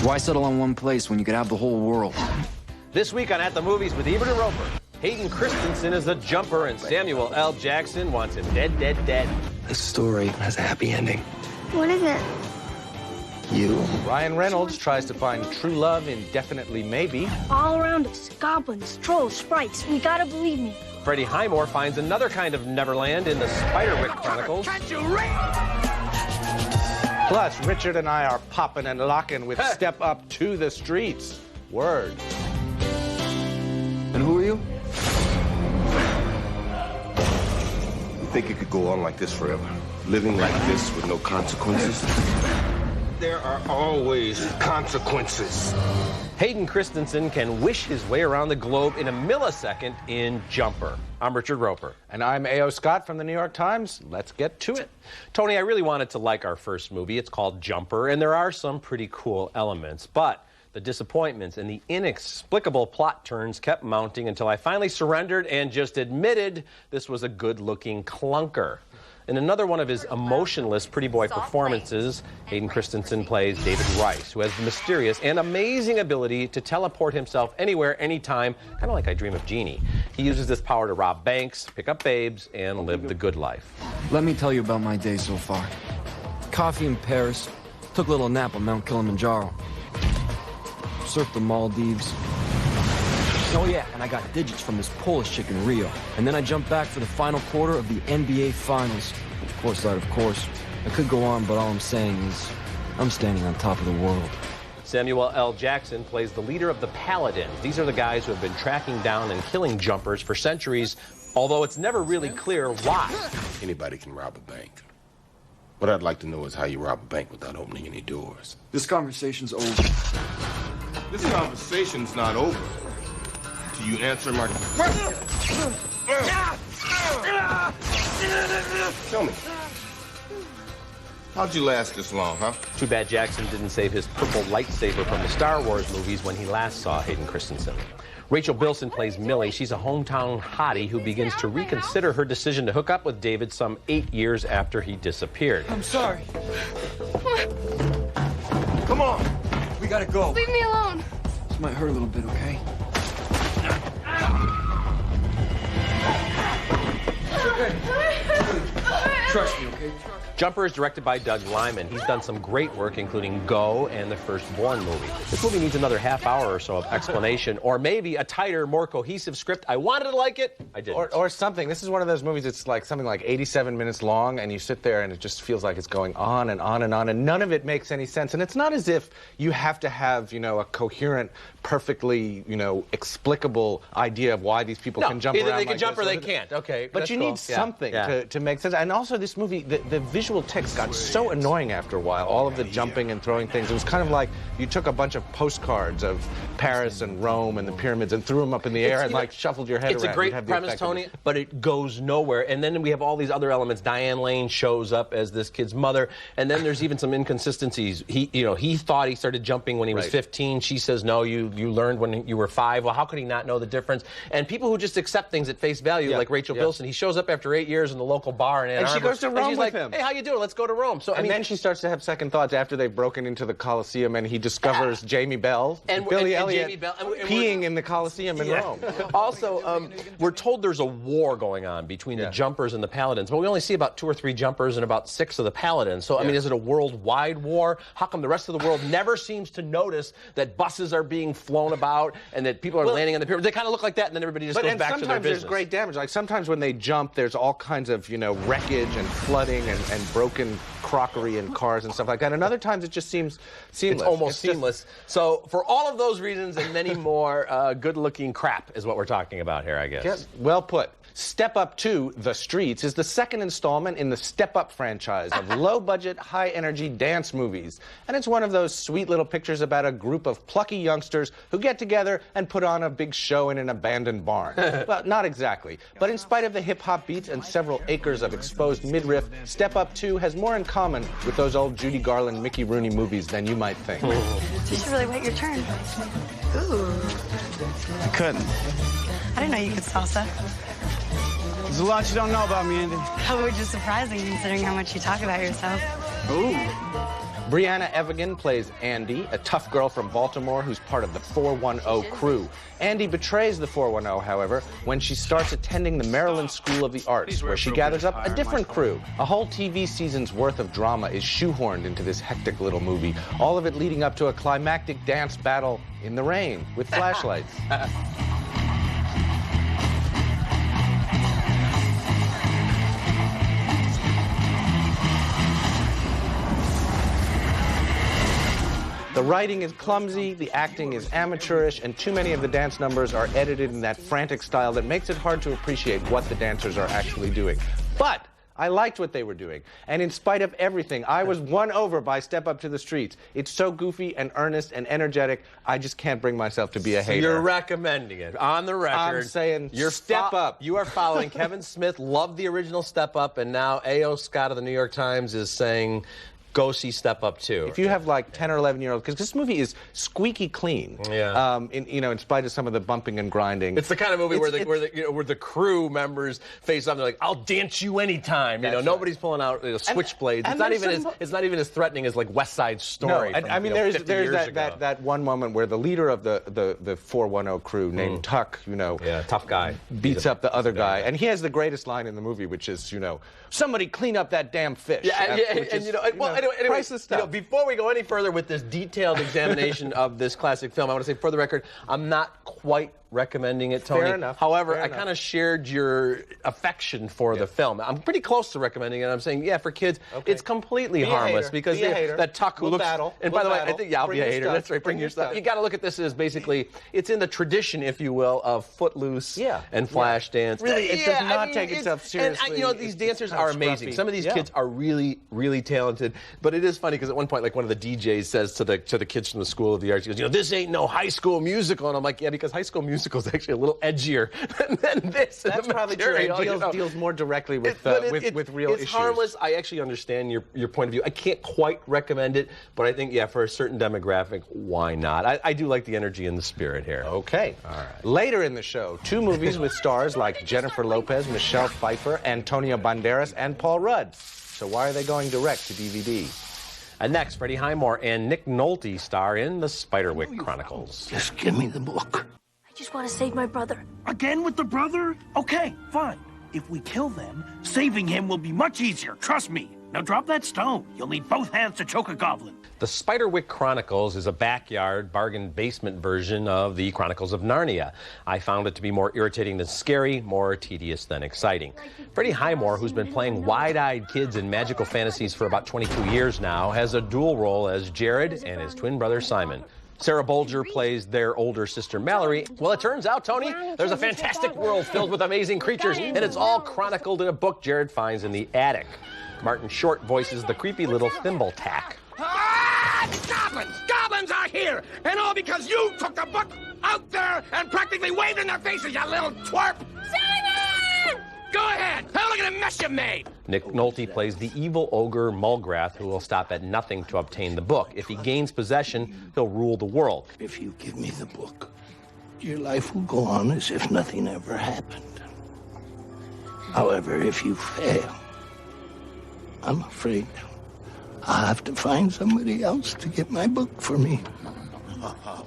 Why settle on one place when you could have the whole world? This week on At the Movies with Ebert and Roeper, Hayden Christensen is the jumper and Samuel L. Jackson wants him dead, dead, dead. This story has a happy ending. What is it? You. Ryan Reynolds tries to find true love in Definitely Maybe. All around us, goblins, trolls, sprites. You gotta believe me. Freddie Highmore finds another kind of Neverland in the Spiderwick Chronicles. Plus, Richard and I are popping and locking with Step Up to the Streets. Word. And who are you? You think it could go on like this forever? Living like this with no consequences? There are always consequences. Hayden Christensen can wish his way around the globe in a millisecond in Jumper. I'm Richard Roeper. And I'm A.O. Scott from the New York Times. Let's get to it. Tony, I really wanted to like our first movie. It's called Jumper, and there are some pretty cool elements, but the disappointments and the inexplicable plot turns kept mounting until I finally surrendered and just admitted this was a good-looking clunker. In another one of his emotionless pretty boy performances, Hayden Christensen plays David Rice, who has the mysterious and amazing ability to teleport himself anywhere, anytime, kind of like I Dream of Jeannie. He uses this power to rob banks, pick up babes, and live the good life. Let me tell you about my day so far. Coffee in Paris, took a little nap on Mount Kilimanjaro, surfed the Maldives. Oh yeah, and I got digits from this Polish chick in Rio. And then I jumped back for the final quarter of the NBA Finals. Courtside, of course. I could go on, but all I'm saying is I'm standing on top of the world. Samuel L. Jackson plays the leader of the Paladins. These are the guys who have been tracking down and killing jumpers for centuries, although it's never really clear why. Anybody can rob a bank. What I'd like to know is how you rob a bank without opening any doors. This conversation's over. This conversation's not over. Do you answer my question? Tell me. How'd you last this long, huh? Too bad Jackson didn't save his purple lightsaber from the Star Wars movies when he last saw Hayden Christensen. Rachel Bilson plays Millie. She's a hometown hottie who begins to reconsider her decision to hook up with David some 8 years after he disappeared. I'm sorry. Come on. We gotta go. Leave me alone. This might hurt a little bit, okay? Trust me, okay? Jumper is directed by Doug Liman. He's done some great work, including Go and the Firstborn movie. This movie needs another half hour or so of explanation, or maybe a tighter, more cohesive script. I wanted to like it, I didn't. Or something. This is one of those movies that's like something like 87 minutes long, and you sit there and it just feels like it's going on and on and on, and none of it makes any sense. And it's not as if you have to have, you know, a coherent, perfectly, you know, explicable idea of why these people can jump around. Either they can like jump this or they can't. Okay, but you need something to make sense. And also, this movie, the visual text got so annoying after a while. All of the jumping and throwing things. It was kind of like you took a bunch of postcards of Paris and Rome and the pyramids and threw them up in the air and like shuffled your head it's around. It's a great premise, Tony, but it goes nowhere. And then we have all these other elements. Diane Lane shows up as this kid's mother, and then there's even some inconsistencies. He thought he started jumping when he was 15. She says, no, you learned when you were 5. Well, how could he not know the difference? And people who just accept things at face value, like Rachel Bilson, he shows up after 8 years in the local bar in Ann Arbor. And she goes to Rome with him. Hey, how you doing? Let's go to Rome. So, then she starts to have second thoughts after they've broken into the Colosseum and he discovers Jamie Bell and Billy Elliot peeing in the Colosseum in Rome. Also, we're told there's a war going on between the jumpers and the paladins, but we only see about 2 or 3 jumpers and about 6 of the paladins. So, I mean, is it a worldwide war? How come the rest of the world never seems to notice that buses are being flown about and that people are landing on the pyramids? They kind of look like that, and then everybody just goes back to their business. Sometimes there's great damage. Like sometimes when they jump, there's all kinds of, you know, wreckage and flooding and broken crockery and cars and stuff like that. And other times it just seems seamless. It's almost seamless. So for all of those reasons and many more, good-looking crap is what we're talking about here, I guess. Yeah, well put. Step Up to the Streets is the second installment in the Step Up franchise of low-budget, high-energy dance movies. And it's one of those sweet little pictures about a group of plucky youngsters who get together and put on a big show in an abandoned barn. Well, not exactly. But in spite of the hip-hop beats and several acres of exposed midriff, Step Up 2 has more in common with those old Judy Garland, Mickey Rooney movies than you might think. You should really wait your turn. Ooh. I couldn't. I didn't know you could salsa. There's a lot you don't know about me, Andy. How just surprising considering how much you talk about yourself. Ooh. Brianna Evigan plays Andy, a tough girl from Baltimore who's part of the 410 crew. Andy betrays the 410, however, when she starts attending the Maryland School of the Arts, where she gathers up a different crew. A whole TV season's worth of drama is shoehorned into this hectic little movie, all of it leading up to a climactic dance battle in the rain with flashlights. The writing is clumsy, the acting is amateurish, and too many of the dance numbers are edited in that frantic style that makes it hard to appreciate what the dancers are actually doing. But I liked what they were doing, and in spite of everything, I was won over by Step Up to the Streets. It's so goofy and earnest and energetic, I just can't bring myself to be a hater. You're recommending it. On the record, I'm saying you're Step Up. You are following Kevin Smith, loved the original Step Up, and now A.O. Scott of the New York Times is saying, go see Step Up 2. If you have like 10 or 11-year-olds, because this movie is squeaky clean. Yeah. In spite of some of the bumping and grinding. It's the kind of movie where the crew members face up. They're like, "I'll dance you anytime." You know, nobody's pulling out switchblades. It's not even as threatening as like West Side Story. No, I mean, there's that one moment where the leader of the 410 crew named Tuck, tough guy, beats up the other guy, and he has the greatest line in the movie, which is, somebody clean up that damn fish. Anyway, before we go any further with this detailed examination of this classic film, I want to say, for the record, I'm not quite recommending it, Tony. Fair enough. However, I kind of shared your affection for the film. I'm pretty close to recommending it. I'm saying, yeah, for kids, it's completely harmless because that Tuck who looks. And by the way, I think I'll be a hater. That's right. Bring your stuff. You got to look at this as basically it's in the tradition, if you will, of Footloose and Flashdance. Really, it does not take itself seriously. And these dancers are amazing. Some of these kids are really, really talented. But it is funny because at one point, like one of the DJs says to the kids from the School of the Arts, he goes, "This ain't no High School Musical," and I'm like, yeah, because High School Musical is actually a little edgier than this. That's probably true. It deals more directly with real issues. It's harmless. I actually understand your point of view. I can't quite recommend it, but I think, for a certain demographic, why not? I do like the energy and the spirit here. Okay. All right. Later in the show, 2 movies with stars like Jennifer Lopez, Michelle Pfeiffer, Antonio Banderas, and Paul Rudd. So why are they going direct to DVD? And next, Freddie Highmore and Nick Nolte star in the Spiderwick Chronicles. Just give me the book. I just want to save my brother. Again with the brother? Okay, fine. If we kill them, saving him will be much easier, trust me. Now drop that stone. You'll need both hands to choke a goblin. The Spiderwick Chronicles is a backyard, bargain basement version of the Chronicles of Narnia. I found it to be more irritating than scary, more tedious than exciting. Freddie Highmore, who's been playing wide-eyed kids in magical fantasies for about 22 years now, has a dual role as Jared and his twin brother Simon. Sarah Bolger plays their older sister Mallory. Well, it turns out, Tony, there's a fantastic world filled with amazing creatures, and it's all chronicled in a book Jared finds in the attic. Martin Short voices the creepy little thimble tack. Ah, goblins! Goblins are here! And all because you took the book out there and practically waved in their faces, you little twerp! Simon! Go ahead! Have a look at the mess you made! Nick Nolte plays the evil ogre Mulgrath, who will stop at nothing to obtain the book. If he gains possession, he'll rule the world. If you give me the book, your life will go on as if nothing ever happened. However, if you fail, I'm afraid I'll have to find somebody else to get my book for me.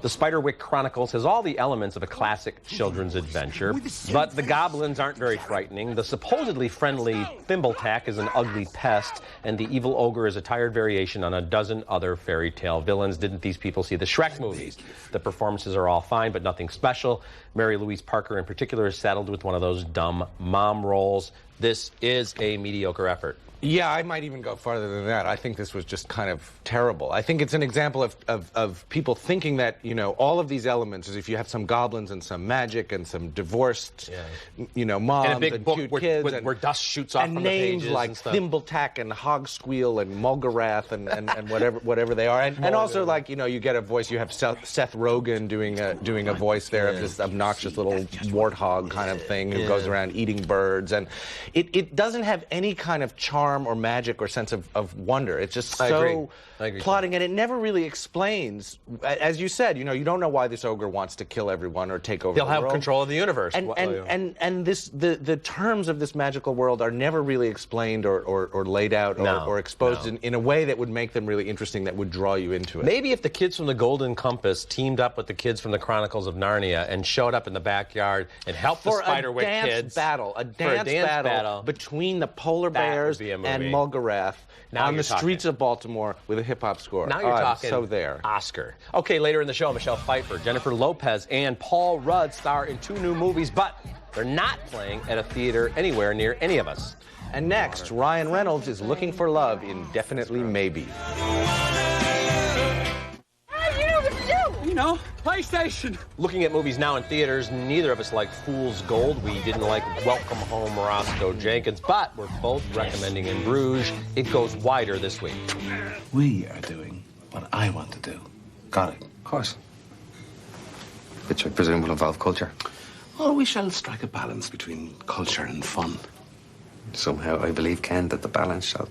The Spiderwick Chronicles has all the elements of a classic children's adventure, but the goblins aren't very frightening. The supposedly friendly Thimbletack is an ugly pest, and the evil ogre is a tired variation on a dozen other fairy tale villains. Didn't these people see the Shrek movies? The performances are all fine, but nothing special. Mary Louise Parker, in particular, is saddled with one of those dumb mom roles. This is a mediocre effort. Yeah, I might even go farther than that. I think this was just kind of terrible. I think it's an example of people thinking that, all of these elements, is if you have some goblins and some magic and some divorced, moms and a big book cute kids. Where dust shoots off from the pages. And names like Thimbletack and Hogsqueal and Mulgarath and whatever they are. And also, like, you get a voice. You have Seth Rogen doing a voice there of this obnoxious little warthog kind of thing who goes around eating birds. And it doesn't have any kind of charm charm or magic or sense of wonder. It's just I so agree. plotting, and it never really explains. As you said, you don't know why this ogre wants to kill everyone or take over He'll the have world. control of the universe. And the terms of this magical world are never really explained or laid out or exposed in a way that would make them really interesting, that would draw you into it. Maybe if the kids from the Golden Compass teamed up with the kids from the Chronicles of Narnia and showed up in the backyard and helped the Spiderwick kids a dance battle between the polar bears and Mulgarath on the streets of Baltimore with a hip-hop score. Now you're talking so there. Oscar. Okay, later in the show, Michelle Pfeiffer, Jennifer Lopez, and Paul Rudd star in 2 new movies, but they're not playing at a theater anywhere near any of us. And next, Ryan Reynolds is looking for love in Definitely Maybe. PlayStation. Looking at movies now in theaters, neither of us like Fool's Gold. We didn't like Welcome Home, Roscoe Jenkins, but we're both recommending In Bruges. It goes wider this week. We are doing what I want to do. Got it? Of course. Which I presume will involve culture. Well, we shall strike a balance between culture and fun. Somehow I believe, Ken, that the balance shall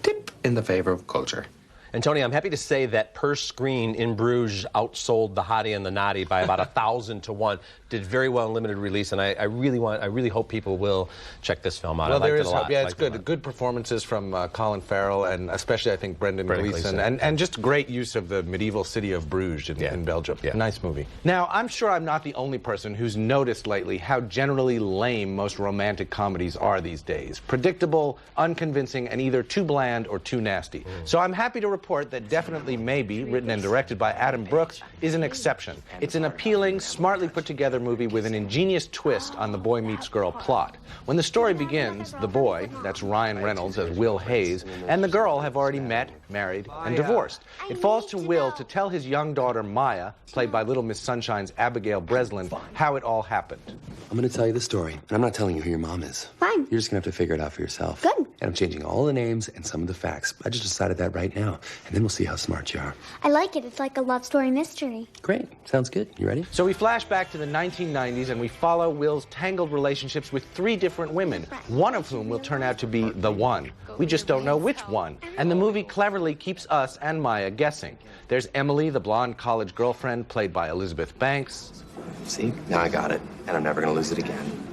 tip in the favor of culture. And Tony, I'm happy to say that per screen, In Bruges outsold The Hottie and the Naughty by about 1,000 to 1. Did very well in limited release, and I really hope people will check this film out. Well, I there liked is it a lot. hope. Yeah, it's good. Good performances from Colin Farrell and especially, I think, Brendan Gleeson. Gleeson. And just great use of the medieval city of Bruges in Belgium. Yeah. Nice movie. Now, I'm sure I'm not the only person who's noticed lately how generally lame most romantic comedies are these days. Predictable, unconvincing, and either too bland or too nasty. So I'm happy to report that Definitely Maybe, written and directed by Adam Brooks, is an exception. It's an appealing, smartly put together movie with an ingenious twist on the boy meets girl plot. When the story begins, the boy, that's Ryan Reynolds as Will Hayes, and the girl have already met, married, and divorced. It falls to Will to tell his young daughter Maya, played by Little Miss Sunshine's Abigail Breslin, how it all happened. I'm going to tell you the story, and I'm not telling you who your mom is. Fine. You're just going to have to figure it out for yourself. Good. And I'm changing all the names and some of the facts. I just decided that right now, and then we'll see how smart you are. I like it. It's like a love story mystery. Great. Sounds good. You ready? So we flash back to the 1990s and we follow Will's tangled relationships with 3 different women, one of whom will turn out to be the one. We just don't know which one. And the movie cleverly keeps us and Maya guessing. There's Emily, the blonde college girlfriend, played by Elizabeth Banks. See? Now I got it, and I'm never going to lose it again.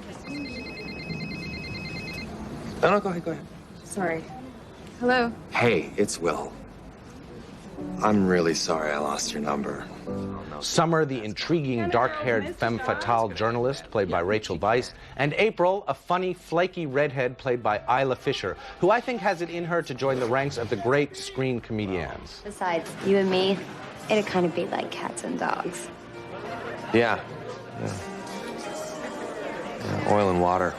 No, go ahead. Sorry. Hello. Hey, it's Will. I'm really sorry I lost your number. Summer, the intriguing, dark-haired femme fatale journalist, played by Rachel Weisz, and April, a funny, flaky redhead, played by Isla Fisher, who I think has it in her to join the ranks of the great screen comedians. Besides, you and me, it'd kind of be like cats and dogs. Yeah. Oil and water.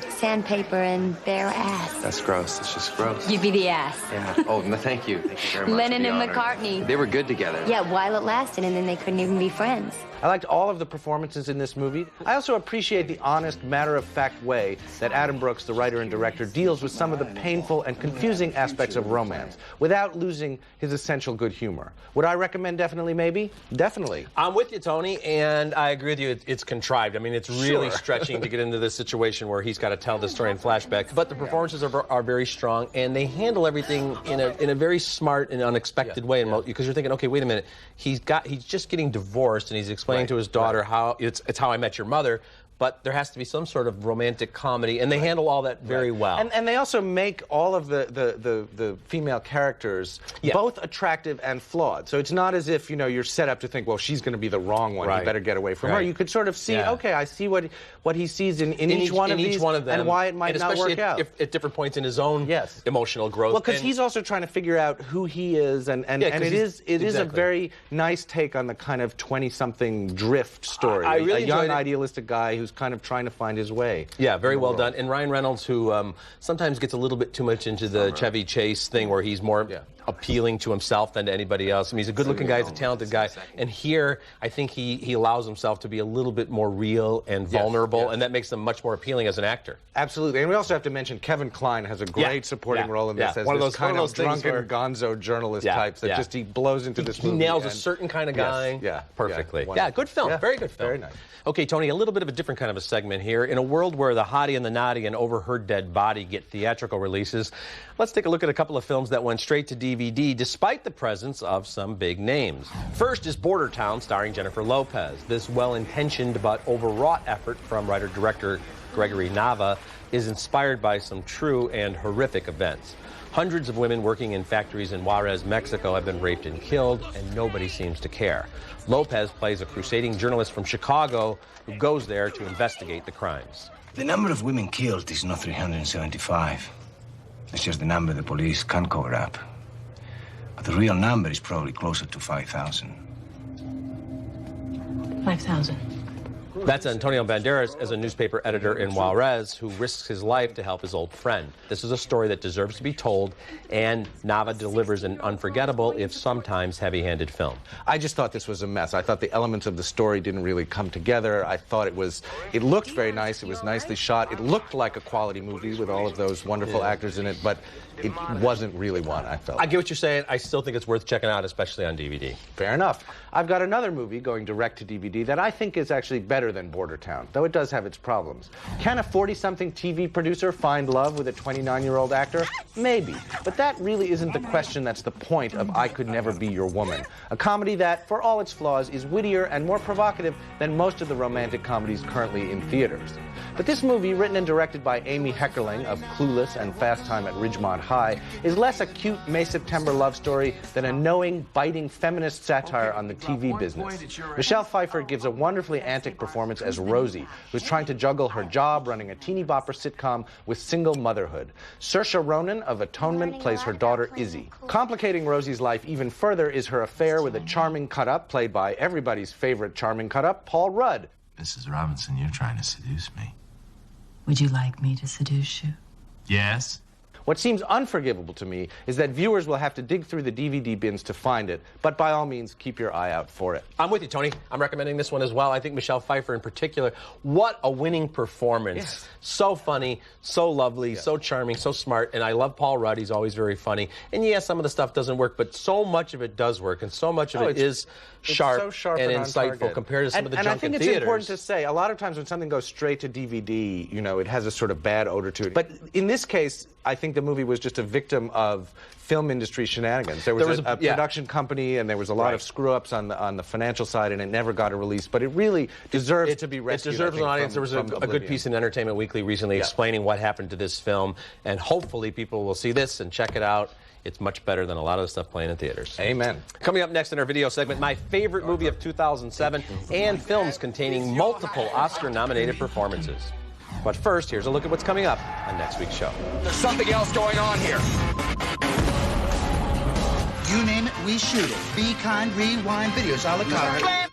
Sandpaper and bare ass. That's gross. It's just gross. You be the ass. Yeah. Oh, no, thank you. Thank you very much. Lennon Be and honored. McCartney. They were good together. Yeah, while it lasted, and then they couldn't even be friends. I liked all of the performances in this movie. I also appreciate the honest, matter-of-fact way that Adam Brooks, the writer and director, deals with some of the painful and confusing aspects of romance without losing his essential good humor. Would I recommend Definitely Maybe? Definitely. I'm with you, Tony, and I agree with you. It's contrived. I mean, it's really stretching to get into this situation where he's got to tell the story in flashback. But the performances are very strong, and they handle everything in a very smart and unexpected way. Because you're thinking, okay, wait a minute, he's just getting divorced, and he's explaining to his daughter how it's How I Met Your Mother. But there has to be some sort of romantic comedy, and they handle all that very well. And they also make all of the female characters both attractive and flawed. So it's not as if, you're set up to think, well, she's going to be the wrong one. You better get away from her. You could sort of see, okay, I see what he sees in each one of these and why it might not work out. At different points in his own emotional growth. Well, because he's also trying to figure out who he is, and it is a very nice take on the kind of 20-something drift story. I really a young, enjoyed it. Idealistic guy who's kind of trying to find his way. Yeah, very well done. And Ryan Reynolds, who sometimes gets a little bit too much into the Chevy Chase thing, where he's more appealing to himself than to anybody else. I mean, he's a good-looking guy, he's a talented guy, and here I think he allows himself to be a little bit more real and vulnerable, and that makes him much more appealing as an actor. Absolutely, and we also have to mention Kevin Kline has a great supporting role in this as one of this those kind of drunken where, gonzo journalist types that just he blows into this movie. He nails a certain kind of guy perfectly. Yeah, good film, very good film. Very nice. Okay, Tony, a little bit of a different kind of a segment here. In a world where The Hottie and the Naughty and Over Her Dead Body get theatrical releases, let's take a look at a couple of films that went straight to DVD despite the presence of some big names. First is Border Town, starring Jennifer Lopez. This well-intentioned but overwrought effort from writer-director Gregory Nava is inspired by some true and horrific events. Hundreds of women working in factories in Juarez, Mexico have been raped and killed, and nobody seems to care. Lopez plays a crusading journalist from Chicago who goes there to investigate the crimes. The number of women killed is not 375. It's just the number the police can cover up. But the real number is probably closer to 5,000. 5,000. That's Antonio Banderas as a newspaper editor in Juarez who risks his life to help his old friend. This is a story that deserves to be told, and Nava delivers an unforgettable, if sometimes heavy-handed film. I just thought this was a mess. I thought the elements of the story didn't really come together. I thought it looked very nice. It was nicely shot. It looked like a quality movie with all of those wonderful actors in it, but it wasn't really one, I felt. I get what you're saying. I still think it's worth checking out, especially on DVD. Fair enough. I've got another movie going direct to DVD that I think is actually better than Border Town, though it does have its problems. Can a 40-something TV producer find love with a 29-year-old actor? Maybe. But that really isn't the question that's the point of I Could Never Be Your Woman, a comedy that, for all its flaws, is wittier and more provocative than most of the romantic comedies currently in theaters. But this movie, written and directed by Amy Heckerling of Clueless and Fast Time at Ridgemont High, is less a cute May-September love story than a knowing, biting feminist satire on the TV business. Michelle Pfeiffer gives a wonderfully antic performance as Rosie, who's trying to juggle her job running a teeny-bopper sitcom with single motherhood. Saoirse Ronan of Atonement plays her daughter Izzy. Complicating Rosie's life even further is her affair with a charming cut-up, played by everybody's favorite charming cut-up, Paul Rudd. Mrs. Robinson, you're trying to seduce me. Would you like me to seduce you? Yes. What seems unforgivable to me is that viewers will have to dig through the DVD bins to find it, but by all means, keep your eye out for it. I'm with you, Tony. I'm recommending this one as well. I think Michelle Pfeiffer in particular, what a winning performance. Yes. So funny, so lovely, so charming, so smart, and I love Paul Rudd. He's always very funny. And yeah, some of the stuff doesn't work, but so much of it does work, and so much of it is sharp, so sharp and on insightful target. compared to some of the junk in theaters. And I think it's important to say, a lot of times when something goes straight to DVD, you know, it has a sort of bad odor to it. But in this case, I think the movie was just a victim of film industry shenanigans. There was a production company, and there was a lot of screw-ups on the financial side, and it never got a release. But it really deserves to be rescued. It deserves an audience. There was a good piece in Entertainment Weekly recently explaining what happened to this film, and hopefully people will see this and check it out. It's much better than a lot of the stuff playing in theaters. Amen. Coming up next in our video segment, my favorite movie of 2007 and films containing multiple Oscar-nominated performances. But first, here's a look at what's coming up on next week's show. There's something else going on here. You name it, we shoot it. Be Kind, Rewind, Videos, a la carte.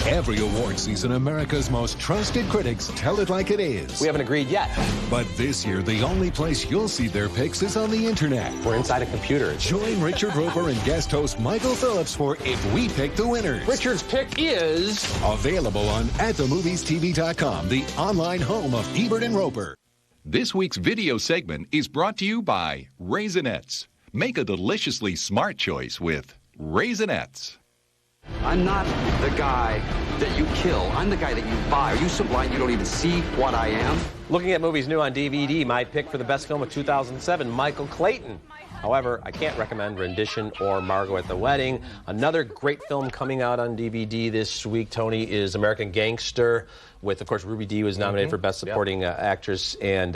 Every award season, America's most trusted critics tell it like it is. We haven't agreed yet. But this year, the only place you'll see their picks is on the internet. We're inside a computer. Join Richard Roeper and guest host Michael Phillips for If We Pick the Winners. Richard's pick is... available on AtTheMoviesTV.com, the online home of Ebert and Roeper. This week's video segment is brought to you by Raisinets. Make a deliciously smart choice with Raisinets. I'm not the guy that you kill. I'm the guy that you buy. Are you so blind you don't even see what I am? Looking at movies new on DVD, my pick for the best film of 2007, Michael Clayton. However, I can't recommend Rendition or Margot at the Wedding. Another great film coming out on DVD this week, Tony, is American Gangster, with, of course, Ruby Dee was nominated for Best Supporting Actress, and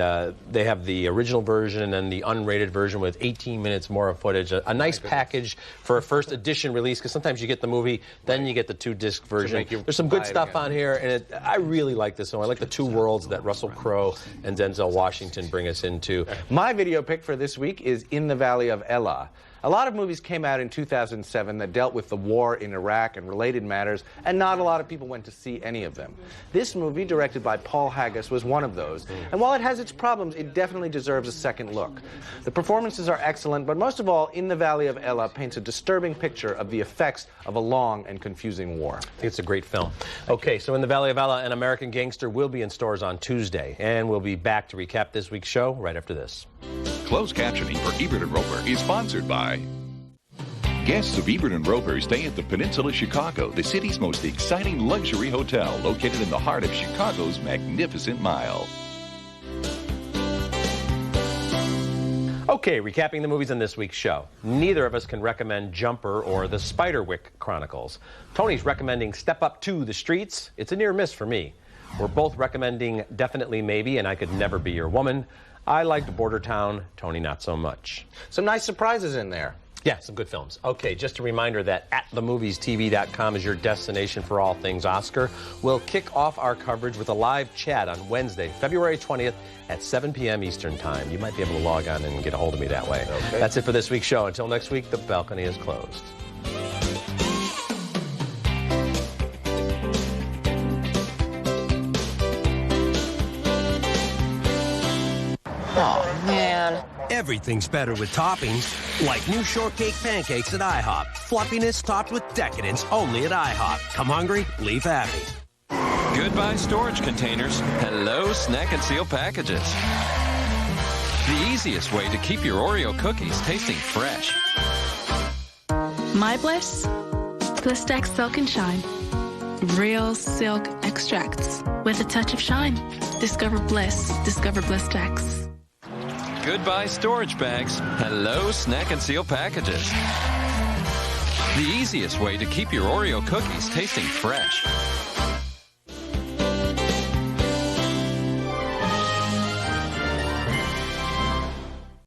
they have the original version and then the unrated version with 18 minutes more of footage. A nice package for a first edition release, because sometimes you get the movie, then you get the 2-disc version. There's some good stuff on here, and I really like this one. I like the two worlds that Russell Crowe and Denzel Washington bring us into. My video pick for this week is In the Valley of Elah. A lot of movies came out in 2007 that dealt with the war in Iraq and related matters, and not a lot of people went to see any of them. This movie, directed by Paul Haggis, was one of those, and while it has its problems, it definitely deserves a second look. The performances are excellent, but most of all, In the Valley of Elah paints a disturbing picture of the effects of a long and confusing war. I think it's a great film. Okay, so In the Valley of Elah, An American Gangster will be in stores on Tuesday, and we'll be back to recap this week's show right after this. Closed captioning for Ebert and Roeper is sponsored by... Guests of Ebert and Roeper stay at the Peninsula Chicago, the city's most exciting luxury hotel located in the heart of Chicago's Magnificent Mile. Okay, recapping the movies in this week's show. Neither of us can recommend Jumper or the Spiderwick Chronicles. Tony's recommending Step Up to the Streets. It's a near miss for me. We're both recommending Definitely Maybe and I Could Never Be Your Woman. I liked Border Town, Tony not so much. Some nice surprises in there. Yeah, some good films. Okay, just a reminder that atthemoviestv.com is your destination for all things Oscar. We'll kick off our coverage with a live chat on Wednesday, February 20th at 7 p.m. Eastern Time. You might be able to log on and get a hold of me that way. Okay. That's it for this week's show. Until next week, the balcony is closed. Oh, man. Everything's better with toppings, like new shortcake pancakes at IHOP. Fluffiness topped with decadence only at IHOP. Come hungry, leave happy. Goodbye storage containers. Hello snack and seal packages. The easiest way to keep your Oreo cookies tasting fresh. My Bliss? Blistex Silk and Shine. Real silk extracts with a touch of shine. Discover Bliss. Discover Blistex. Goodbye storage bags. Hello snack and seal packages. The easiest way to keep your Oreo cookies tasting fresh.